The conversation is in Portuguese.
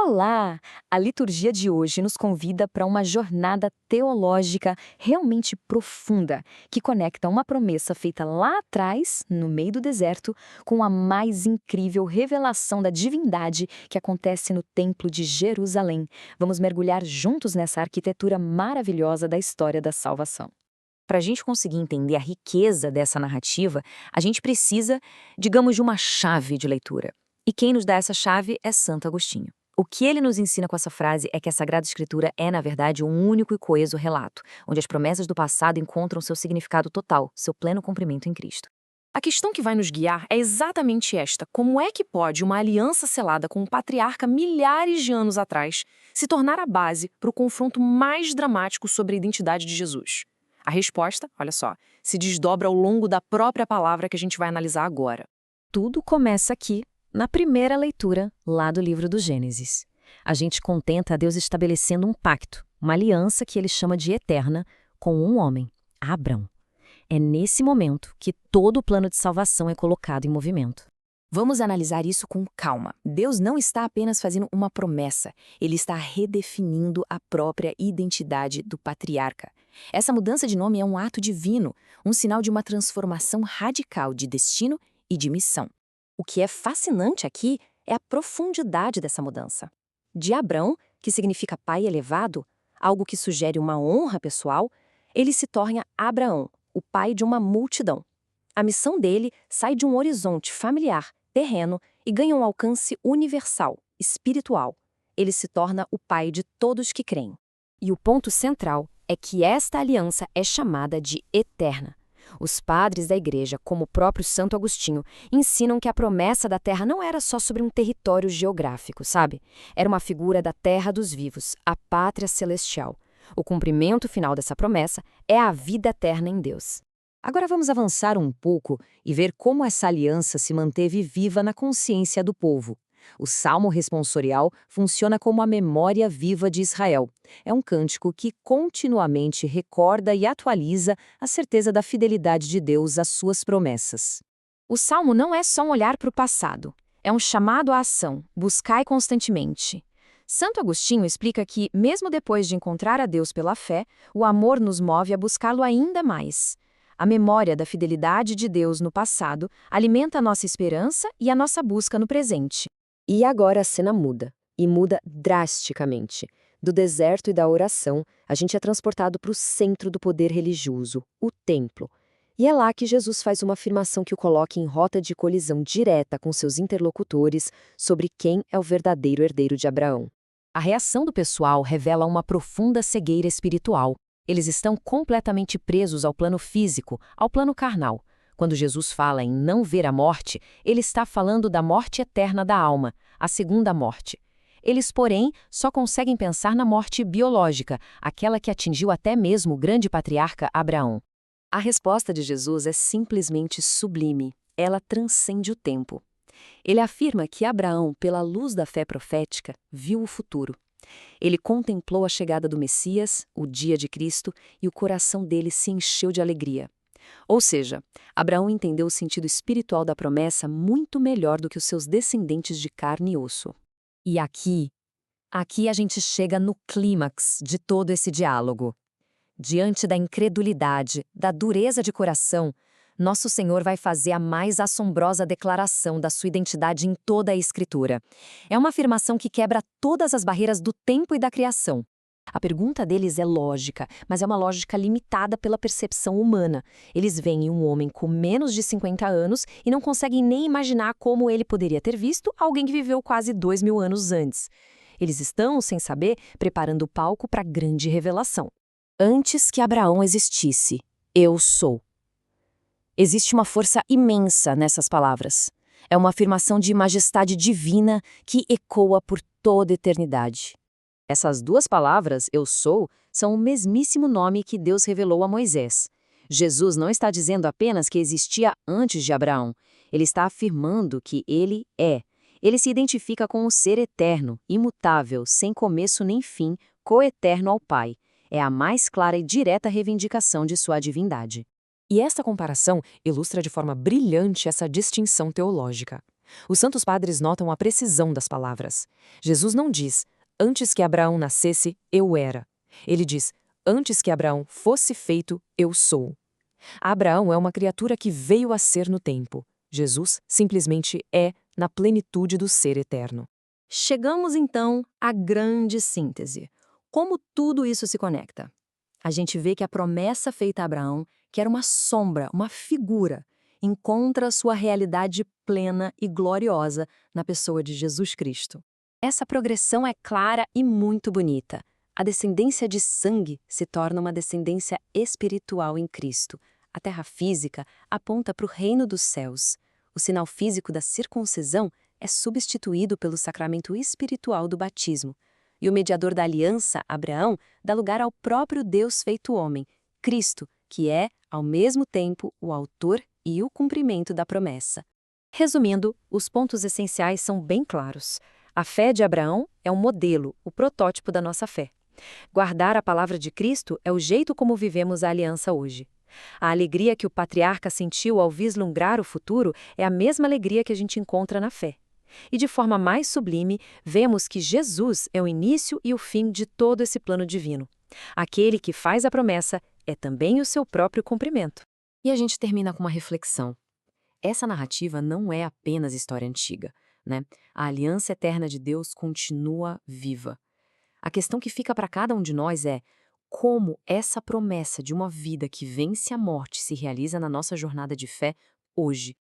Olá! A liturgia de hoje nos convida para uma jornada teológica realmente profunda, que conecta uma promessa feita lá atrás, no meio do deserto, com a mais incrível revelação da divindade que acontece no Templo de Jerusalém. Vamos mergulhar juntos nessa arquitetura maravilhosa da história da salvação. Para a gente conseguir entender a riqueza dessa narrativa, a gente precisa, digamos, de uma chave de leitura. E quem nos dá essa chave é Santo Agostinho. O que ele nos ensina com essa frase é que a Sagrada Escritura é, na verdade, um único e coeso relato, onde as promessas do passado encontram seu significado total, seu pleno cumprimento em Cristo. A questão que vai nos guiar é exatamente esta: como é que pode uma aliança selada com um patriarca milhares de anos atrás se tornar a base para o confronto mais dramático sobre a identidade de Jesus? A resposta, olha só, se desdobra ao longo da própria palavra que a gente vai analisar agora. Tudo começa aqui, na primeira leitura, lá do livro do Gênesis. A gente contempla Deus estabelecendo um pacto, uma aliança que ele chama de eterna, com um homem, Abrão. É nesse momento que todo o plano de salvação é colocado em movimento. Vamos analisar isso com calma. Deus não está apenas fazendo uma promessa, ele está redefinindo a própria identidade do patriarca. Essa mudança de nome é um ato divino, um sinal de uma transformação radical de destino e de missão. O que é fascinante aqui é a profundidade dessa mudança. De Abrão, que significa pai elevado, algo que sugere uma honra pessoal, ele se torna Abraão, o pai de uma multidão. A missão dele sai de um horizonte familiar, terreno, e ganha um alcance universal, espiritual. Ele se torna o pai de todos que creem. E o ponto central é que esta aliança é chamada de eterna. Os padres da igreja, como o próprio Santo Agostinho, ensinam que a promessa da terra não era só sobre um território geográfico, sabe? Era uma figura da terra dos vivos, a pátria celestial. O cumprimento final dessa promessa é a vida eterna em Deus. Agora vamos avançar um pouco e ver como essa aliança se manteve viva na consciência do povo. O Salmo responsorial funciona como a memória viva de Israel. É um cântico que continuamente recorda e atualiza a certeza da fidelidade de Deus às suas promessas. O Salmo não é só um olhar para o passado, é um chamado à ação, buscai constantemente. Santo Agostinho explica que, mesmo depois de encontrar a Deus pela fé, o amor nos move a buscá-lo ainda mais. A memória da fidelidade de Deus no passado alimenta a nossa esperança e a nossa busca no presente. E agora a cena muda, e muda drasticamente. Do deserto e da oração, a gente é transportado para o centro do poder religioso, o templo. E é lá que Jesus faz uma afirmação que o coloca em rota de colisão direta com seus interlocutores sobre quem é o verdadeiro herdeiro de Abraão. A reação do pessoal revela uma profunda cegueira espiritual. Eles estão completamente presos ao plano físico, ao plano carnal. Quando Jesus fala em não ver a morte, ele está falando da morte eterna da alma, a segunda morte. Eles, porém, só conseguem pensar na morte biológica, aquela que atingiu até mesmo o grande patriarca Abraão. A resposta de Jesus é simplesmente sublime. Ela transcende o tempo. Ele afirma que Abraão, pela luz da fé profética, viu o futuro. Ele contemplou a chegada do Messias, o dia de Cristo, e o coração dele se encheu de alegria. Ou seja, Abraão entendeu o sentido espiritual da promessa muito melhor do que os seus descendentes de carne e osso. E aqui a gente chega no clímax de todo esse diálogo. Diante da incredulidade, da dureza de coração, nosso Senhor vai fazer a mais assombrosa declaração da sua identidade em toda a Escritura. É uma afirmação que quebra todas as barreiras do tempo e da criação. A pergunta deles é lógica, mas é uma lógica limitada pela percepção humana. Eles veem um homem com menos de 50 anos e não conseguem nem imaginar como ele poderia ter visto alguém que viveu quase 2000 anos antes. Eles estão, sem saber, preparando o palco para a grande revelação. Antes que Abraão existisse, eu sou. Existe uma força imensa nessas palavras. É uma afirmação de majestade divina que ecoa por toda a eternidade. Essas duas palavras, eu sou, são o mesmíssimo nome que Deus revelou a Moisés. Jesus não está dizendo apenas que existia antes de Abraão. Ele está afirmando que ele é. Ele se identifica com o ser eterno, imutável, sem começo nem fim, coeterno ao Pai. É a mais clara e direta reivindicação de sua divindade. E esta comparação ilustra de forma brilhante essa distinção teológica. Os santos padres notam a precisão das palavras. Jesus não diz, antes que Abraão nascesse, eu era. Ele diz, antes que Abraão fosse feito, eu sou. Abraão é uma criatura que veio a ser no tempo. Jesus simplesmente é na plenitude do ser eterno. Chegamos então à grande síntese. Como tudo isso se conecta? A gente vê que a promessa feita a Abraão, que era uma sombra, uma figura, encontra sua realidade plena e gloriosa na pessoa de Jesus Cristo. Essa progressão é clara e muito bonita. A descendência de sangue se torna uma descendência espiritual em Cristo. A terra física aponta para o reino dos céus. O sinal físico da circuncisão é substituído pelo sacramento espiritual do batismo. E o mediador da aliança, Abraão, dá lugar ao próprio Deus feito homem, Cristo, que é, ao mesmo tempo, o autor e o cumprimento da promessa. Resumindo, os pontos essenciais são bem claros. A fé de Abraão é um modelo, o protótipo da nossa fé. Guardar a palavra de Cristo é o jeito como vivemos a aliança hoje. A alegria que o patriarca sentiu ao vislumbrar o futuro é a mesma alegria que a gente encontra na fé. E de forma mais sublime, vemos que Jesus é o início e o fim de todo esse plano divino. Aquele que faz a promessa é também o seu próprio cumprimento. E a gente termina com uma reflexão. Essa narrativa não é apenas história antiga, né? A aliança eterna de Deus continua viva. A questão que fica para cada um de nós é como essa promessa de uma vida que vence a morte se realiza na nossa jornada de fé hoje.